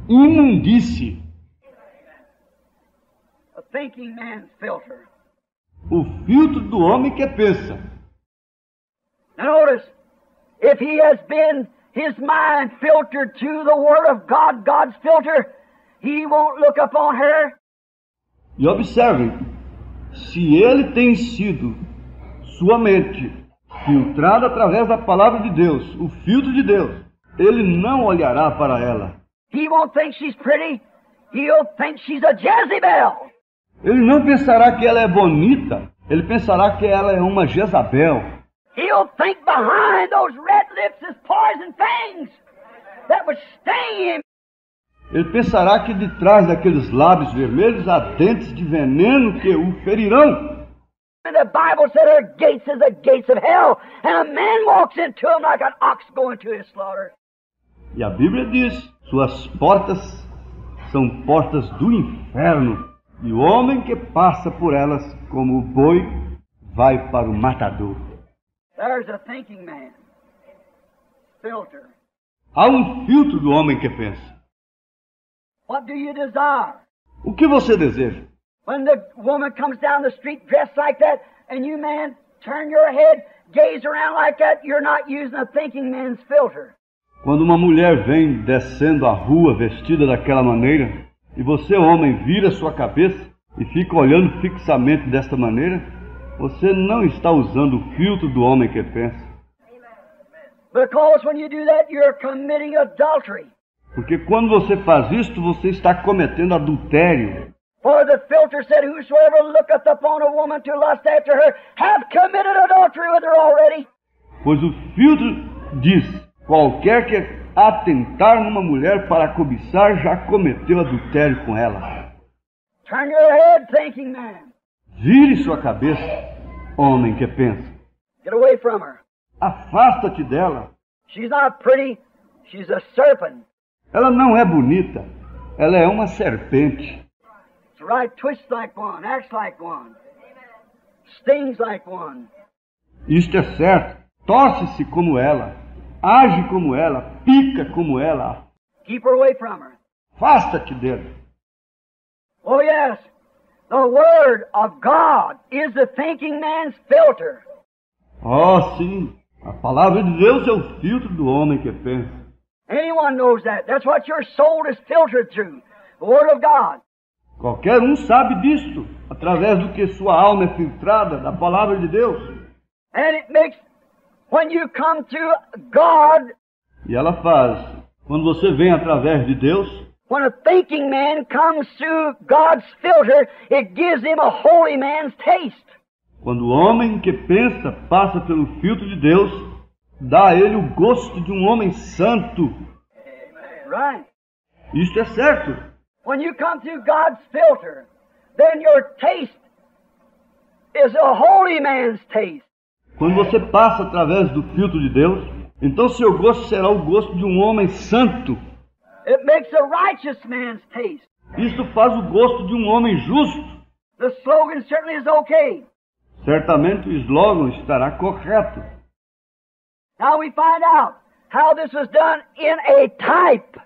imundície. A thinking man's filter. O filtro do homem que pensa. Now notice, if he has been his mind filtered to the Word of God, God's filter, he won't look upon her. E observem, se ele tem sido sua mente filtrada através da palavra de Deus, o filtro de Deus, ele não olhará para ela. He won't think she's pretty. He'll think she's a Jezebel. Ele não pensará que ela é bonita, ele pensará que ela é uma Jezabel. He'll think behind those red lips is poison fangs that would sting him. Ele pensará que de trás daqueles lábios vermelhos há dentes de veneno que o ferirão. And the Bible said her gates is the gates of hell, and a man walks into them like an ox going to his slaughter. E a Bíblia diz, suas portas são portas do inferno, e o homem que passa por elas como o boi vai para o matador. There's a thinking man. Filter. Há um filtro do homem que pensa. What do you desire? O que você deseja? When the woman comes down the street dressed like that, and you, man, turn your head, gaze around like that, you're not using a thinking man's filter. Quando uma mulher vem descendo a rua vestida daquela maneira, e você, homem, vira sua cabeça e fica olhando fixamente desta maneira, você não está usando o filtro do homem que pensa. Because when you do that, you're committing adultery. Porque quando você faz isto, você está cometendo adultério. For the filter said, whosoever looketh upon a woman to lust after her, hath committed adultery with her already. Pois o filtro diz, qualquer que atentar numa mulher para cobiçar, já cometeu adultério com ela. Turn your head, thinking man. Vire sua cabeça, homem que pensa. Get away from her. Afasta-te dela. She's not pretty, she's a serpent. Ela não é bonita, ela é uma serpente. It's right, twists like one, acts like one, stings like one. Isto é certo. Torce-se como ela, age como ela, pica como ela. Keep her away from her. Afasta-te dela. Oh yes, the Word of God is the thinking man's filter. Oh, sim, a palavra de Deus é o filtro do homem que pensa. Anyone knows that. That's what your soul is filtered through, the Word of God. Qualquer um sabe disto, através do que sua alma é filtrada da palavra de Deus. And it makes, when you come to God, E ela faz, quando você vem através de Deus, when a thinking man comes through God's filter, it gives him a holy man's taste. quando o homem que pensa passa pelo filtro de Deus, dá a ele o gosto de um homem santo. Right. Isto é certo. When you come through God's filter, then your taste is a holy man's taste. Quando você passa através do filtro de Deus, então seu gosto será o gosto de um homem santo. It makes a righteous man's taste. Isto faz o gosto de um homem justo. The slogan certainly is okay. Certamente o slogan estará correto. Now we find out how this was done in a type.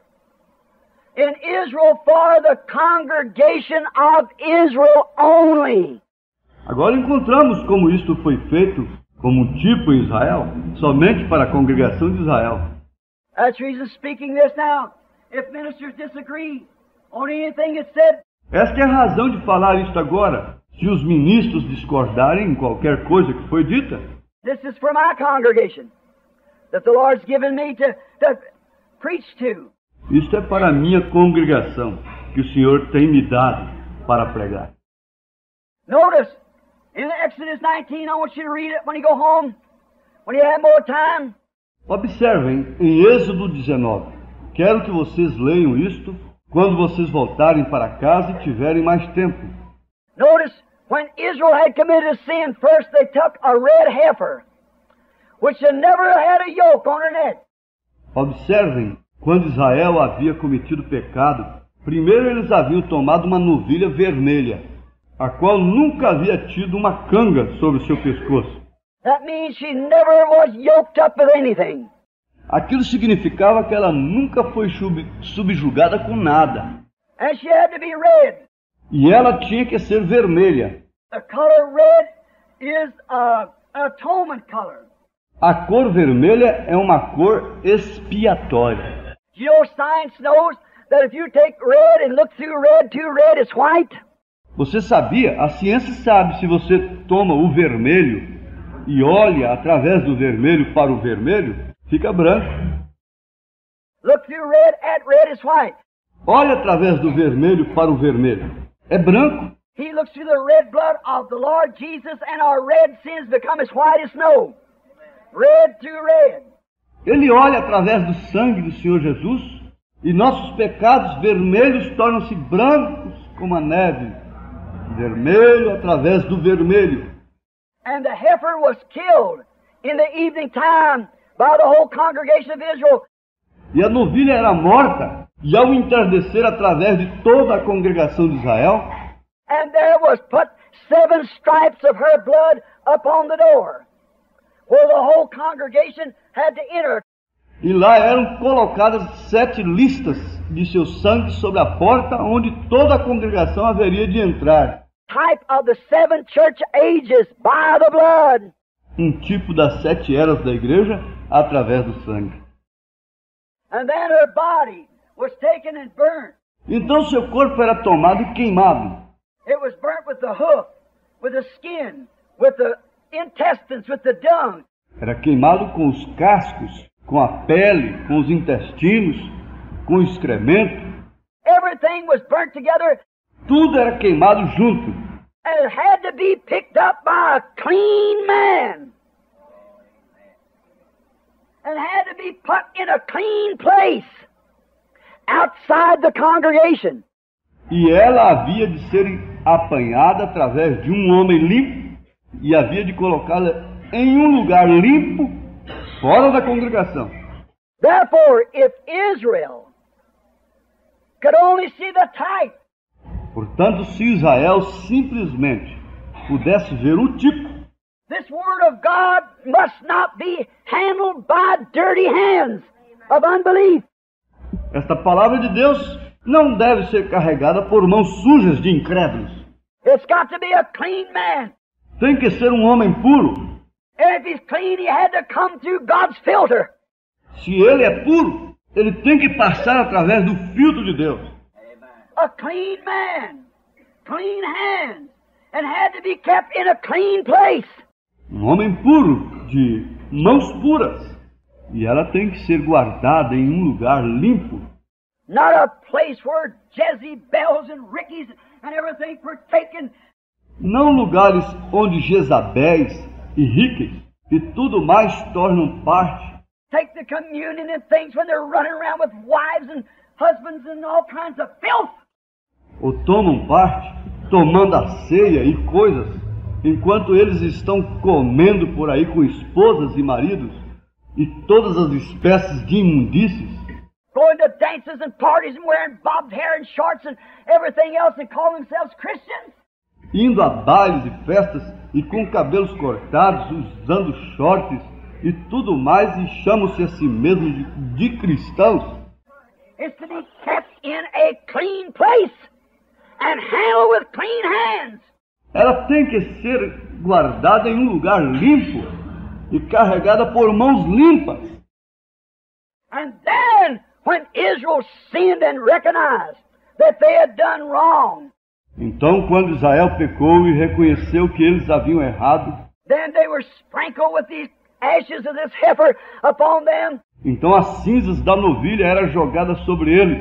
In Israel for the congregation of Israel only. Agora encontramos como isto foi feito como um tipo em Israel, somente para a congregação de Israel. That's the reason speaking this now. If ministers disagree on anything that's said, Esta é a razão de falar isto agora. Se os ministros discordarem em qualquer coisa que foi dita, this is for my congregation that the Lord's given me to preach to. isto é para a minha congregação, que o Senhor tem me dado para pregar. Notice, in Exodus 19, I want you to read it when you go home, when you have more time. Observem em Êxodo 19. Quero que vocês leiam isto quando vocês voltarem para casa e tiverem mais tempo. Notice, when Israel had committed a sin, first they took a red heifer, which had never had a yoke on her neck. Observem, quando Israel havia cometido pecado, primeiro eles haviam tomado uma novilha vermelha, a qual nunca havia tido uma canga sobre o seu pescoço. That means she never was yoked up with anything. Aquilo significava que ela nunca foi subjugada com nada. And she had to be red. E ela tinha que ser vermelha. The color red is an atonement color. A cor vermelha é uma cor expiatória. You know, science knows that if you take red and look through red to red, it's white. Você sabia? A ciência sabe, se você toma o vermelho e olha através do vermelho para o vermelho, fica branco. Look through red at red, it's white. Olha através do vermelho para o vermelho, é branco. He looks through the red blood of the Lord Jesus and our red sins become as white as snow. Red to red. Ele olha através do sangue do Senhor Jesus e nossos pecados vermelhos tornam-se brancos como a neve. Vermelho através do vermelho. And the heifer was killed in the evening time by the whole congregation of Israel. E a novilha era morta, e ao entardecer através de toda a congregação de Israel, And there was put 7 stripes of her blood upon the door, where the whole congregation had to enter. e lá eram colocadas 7 listas de seu sangue sobre a porta, onde toda a congregação haveria de entrar. Type of the 7 church ages by the blood. Um tipo das 7 eras da igreja através do sangue. And then her body was taken and burnt. Então seu corpo era tomado e queimado. It was burnt with the hoof, with the skin, with the intestines, with the dung. Era queimado com os cascos, com a pele, com os intestinos, com o excremento. Everything was burnt together, Tudo era queimado junto. and it had to be picked up by a clean man. And had to be put in a clean place outside the congregation. E ela havia de ser apanhada através de um homem limpo e havia de colocá-la em um lugar limpo, fora da congregação. Therefore, if Israel could only see the type, Portanto, se Israel simplesmente pudesse ver o tipo, this Word of God must not be handled by dirty hands of unbelief. esta palavra de Deus não deve ser carregada por mãos sujas de incrédulos. It's got to be a clean man. Tem que ser um homem puro. And if he's clean, he had to come through God's filter. Se ele é puro, ele tem que passar através do filtro de Deus. A clean man, clean hands, and had to be kept in a clean place. Um homem puro, de mãos puras. E ela tem que ser guardada em um lugar limpo. Not a place where Jezebels and Rickies and everything partaken. Não lugares onde Jezabéis e Riques e tudo mais tornam parte. Take the communion and things when they're running around with wives and husbands and all kinds of filth. Ou tomam parte, tomando a ceia e coisas, enquanto eles estão comendo por aí com esposas e maridos, e todas as espécies de imundícies, Going to dances and parties and wearing bobbed hair and shorts and everything else and calling themselves Christians. indo a bailes e festas, e com cabelos cortados, usando shorts e tudo mais, e chamam-se a si mesmos de cristãos. Is to be kept in a clean place and handled with clean hands. Ela tem que ser guardada em um lugar limpo e carregada por mãos limpas. And then, when Israel sinned and recognized that they had done wrong, Então, quando Israel pecou e reconheceu que eles haviam errado, then they were sprinkled with these ashes of this heifer upon them, então as cinzas da novilha eram jogadas sobre eles.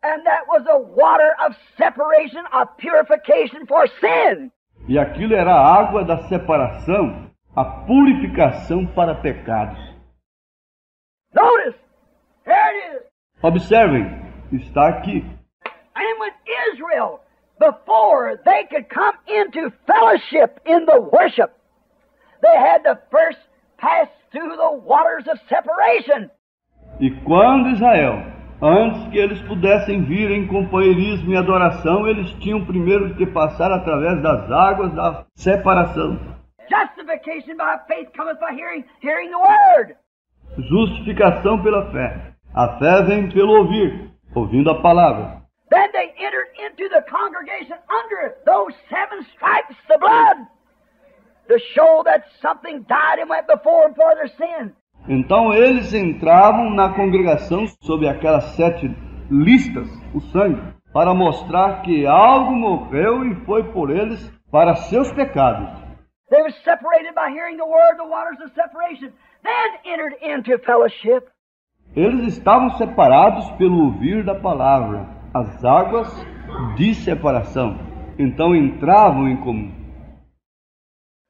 and that was a water of separation, of purification for sin. E aquilo era a água da separação, a purificação para pecados. Notice, here it is. Observem, está aqui. And when Israel, before they could come into fellowship in the worship, they had to first pass through the waters of separation. E quando Israel, antes que eles pudessem vir em companheirismo e adoração, eles tinham primeiro que passar através das águas da separação. Justification by faith cometh by hearing, hearing the word. Justificação pela fé. A fé vem pelo ouvir, ouvindo a palavra. Then they entered into the congregation under those 7 stripes of blood to show that something died and went before them for their sin. Então eles entravam na congregação sob aquelas 7 listas, o sangue, para mostrar que algo morreu e foi por eles para seus pecados. They were separated by hearing the word, the waters of separation, then entered into fellowship. Eles estavam separados pelo ouvir da palavra, as águas de separação. Então entravam em comum.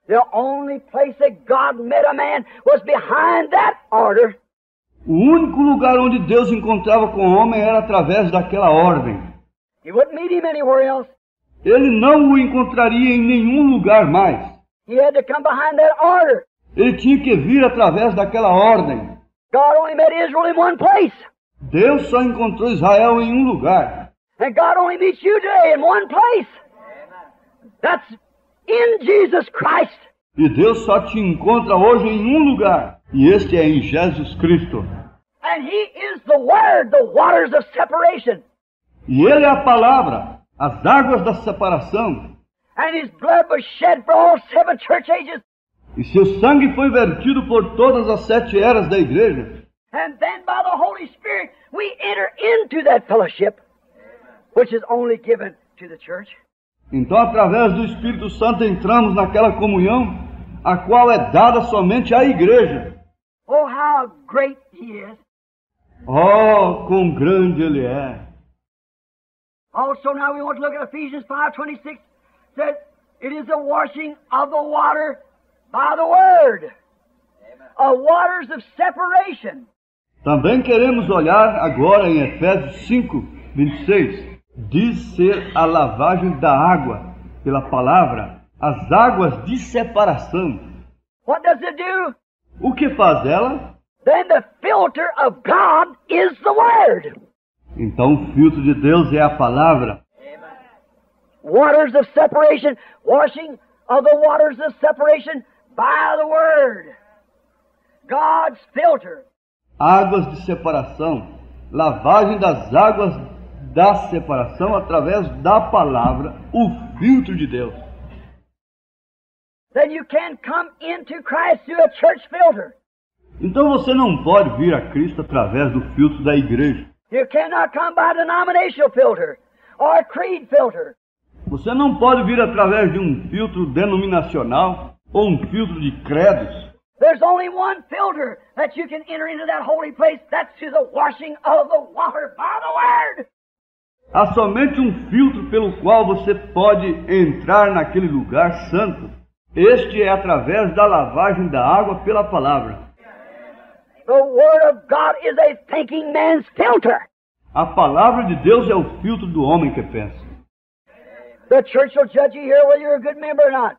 The only place that God met a man was behind that order. O único lugar onde Deus encontrava com o homem era através daquela ordem. He wouldn't meet him anywhere else. Ele não o encontraria em nenhum lugar mais. He had to come behind that order. Ele tinha que vir através daquela ordem. God only met Israel in one place. Deus só encontrou Israel em um lugar. And God only meets you today in one place. That's in Jesus Christ. E Deus só te encontra hoje em um lugar. E este é em Jesus Cristo. And He is the Word, the waters of separation. E Ele é a palavra, as águas da separação. And His blood was shed for all 7 church ages. E seu sangue foi vertido por todas as 7 eras da igreja. And then by the Holy Spirit, we enter into that fellowship, which is only given to the church. Então, através do Espírito Santo, entramos naquela comunhão, a qual é dada somente à igreja. Oh, how great He is. Oh, quão grande Ele é! Also, now we want to look at Ephesians 5:26. Said, it is the washing of the water by the Word. Waters of separation. Também queremos olhar agora em Efésios 5:26. Diz ser a lavagem da água pela palavra, as águas de separação. What does it do? O que faz ela? Then the filter of God is the Word. Então o filtro de Deus é a palavra. Waters of separation, washing of the waters of separation by the Word. God's filter. Águas de separação, lavagem das águas da separação através da palavra, o filtro de Deus. Then you can come into Christ through a church filter. Então você não pode vir a Cristo através do filtro da igreja. You cannot come by denominational filter or creed filter. Você não pode vir através de um filtro denominacional ou um filtro de credos. There's only one filter that you can enter into that holy place. That's through the washing of the water by the Word. Há somente um filtro pelo qual você pode entrar naquele lugar santo. Este é através da lavagem da água pela palavra. The Word of God is a thinking man's filter. A palavra de Deus é o filtro do homem que pensa. The church will judge you here whether you're a good member or not.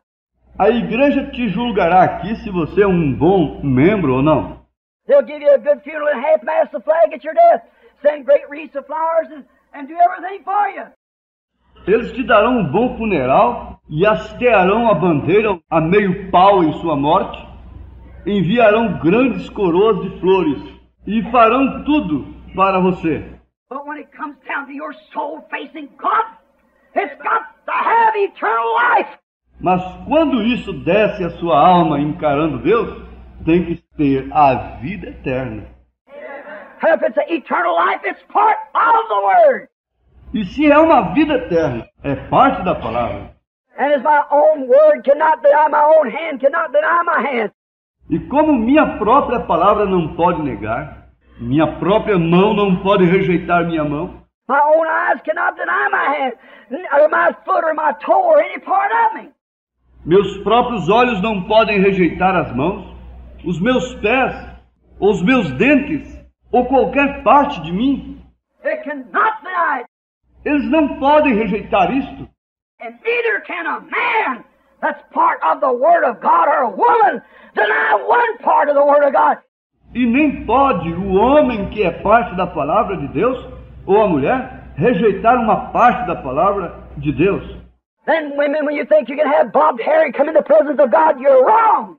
A igreja te julgará aqui se você é um bom membro ou não. They'll give you a good funeral and half-mast the flag at your death. Send great wreaths of flowers and do everything for you. Eles te darão um bom funeral e hastearão a bandeira a meio pau em sua morte. Enviarão grandes coroas de flores e farão tudo para você. But when it comes down to your soul facing God, it's got to have eternal life. Mas quando isso desce a sua alma encarando Deus, tem que ter a vida eterna. If it's an eternal life, it's part of the Word. E se é uma vida eterna, é parte da palavra. And as my own word cannot deny my own hand, cannot deny my hand. E como minha própria palavra não pode negar, minha própria mão não pode rejeitar minha mão, My own eyes cannot deny my hand, or my foot, or my toe, or any part of me. meus próprios olhos não podem rejeitar as mãos, os meus pés, os meus dentes, ou qualquer parte de mim. It cannot deny it. Eles não podem rejeitar isto. And neither can a man that's part of the Word of God or a woman deny one part of the Word of God. E nem pode o homem que é parte da palavra de Deus, ou a mulher, rejeitar uma parte da palavra de Deus. Then women, when you think you can have bobbed hair and come in the presence of God, you're wrong.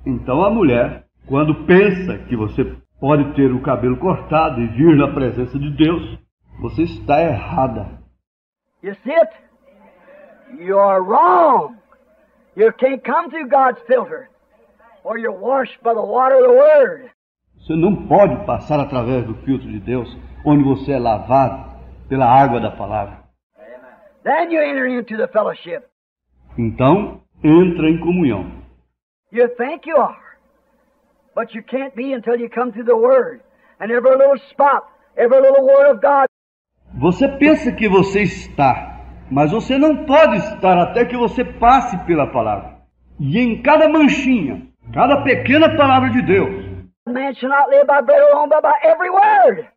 Então a mulher, quando pensa que você pode ter o cabelo cortado e vir na presença de Deus, você está errada. You see it? You're wrong. You can't come through God's filter, or you're washed by the water of the Word. Você não pode passar através do filtro de Deus, onde você é lavado pela água da palavra. Then you enter into the fellowship. Então, entra em comunhão. You think you are, but you can't be until you come through the Word. And every little spot, every little word of God. Você pensa que você está, mas você não pode estar até que você passe pela palavra. E em cada manchinha, cada pequena palavra de Deus, Man shall not live by bread alone, but by every word.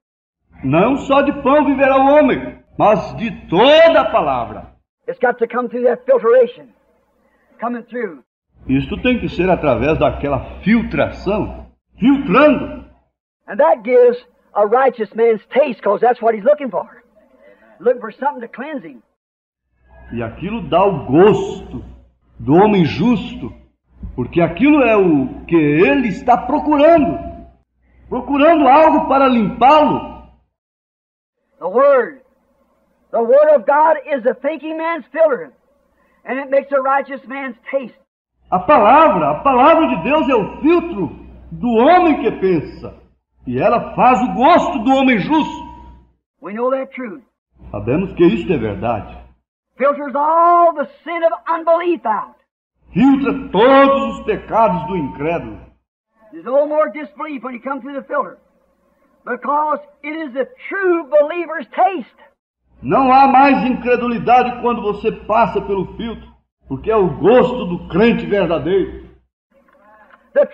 não só de pão viverá o homem, mas de toda a palavra. It's got to come through that filtration. Coming through. Isto tem que ser através daquela filtração, filtrando. And that gives a righteous man's taste, because that's what he's looking for. Looking for something to cleanse him. E aquilo dá o gosto do homem justo, porque aquilo é o que ele está procurando. Procurando algo para limpá-lo. The Word of God is a thinking man's filter, and it makes a righteous man's taste. A palavra de Deus é o filtro do homem que pensa, e ela faz o gosto do homem justo. We know that truth. Sabemos que isto é verdade. Filters all the sin of unbelief out. Filtra todos os pecados do incrédulo. There's no more disbelief when you come through the filter, because it is the true believer's taste. Não há mais incredulidade quando você passa pelo filtro, porque é o gosto do crente verdadeiro. The